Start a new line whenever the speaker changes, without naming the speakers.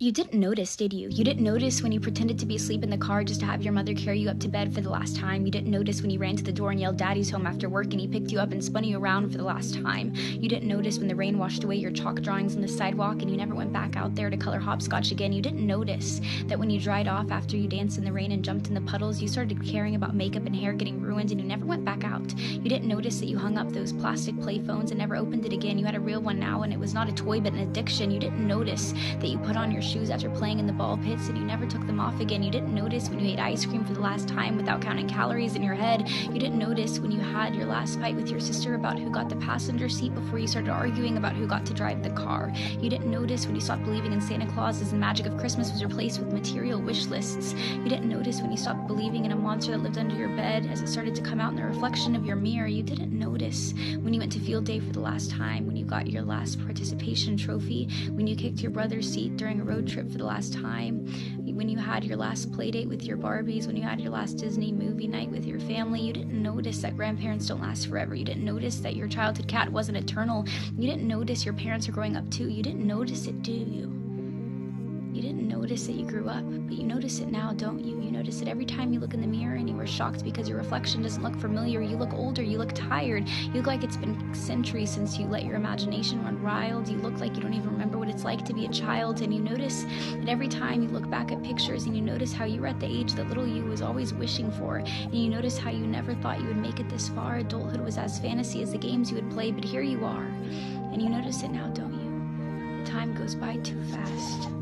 You didn't notice, did you? You didn't notice when you pretended to be asleep in the car just to have your mother carry you up to bed for the last time. You didn't notice when you ran to the door and yelled "Daddy's home" after work and he picked you up and spun you around for the last time. You didn't notice when the rain washed away your chalk drawings on the sidewalk and you never went back out there to color hopscotch again. You didn't notice that when you dried off after you danced in the rain and jumped in the puddles, you started caring about makeup and hair getting ruined and you never went back out. You didn't notice that you hung up those plastic play phones and never opened it again. You had a real one now and it was not a toy but an addiction. You didn't notice that you put on your shoes after playing in the ball pits and you never took them off again. You didn't notice when you ate ice cream for the last time without counting calories in your head. You didn't notice when you had your last fight with your sister about who got the passenger seat before you started arguing about who got to drive the car. You didn't notice when you stopped believing in Santa Claus as the magic of Christmas was replaced with material wish lists. You didn't notice when you stopped believing in a monster that lived under your bed as it started to come out in the reflection of your mirror. You didn't notice when you went to field day for the last time, when you got your last participation trophy, when you kicked your brother's seat during a road trip for the last time, when you had your last play date with your Barbies, when you had your last Disney movie night with your family. You didn't notice that grandparents don't last forever. You didn't notice that your childhood cat wasn't eternal. You didn't notice your parents are growing up too. You didn't notice it, do you? You didn't notice that you grew up, but you notice it now, don't you? You notice it every time you look in the mirror and you are shocked because your reflection doesn't look familiar. You look older, you look tired, you look like it's been centuries since you let your imagination run wild. You look like you don't even remember what it's like to be a child, and you notice that every time you look back at pictures and you notice how you were at the age that little you was always wishing for, and you notice how you never thought you would make it this far. Adulthood was as fantasy as the games you would play, but here you are, and you notice it now, don't you? Time goes by too fast.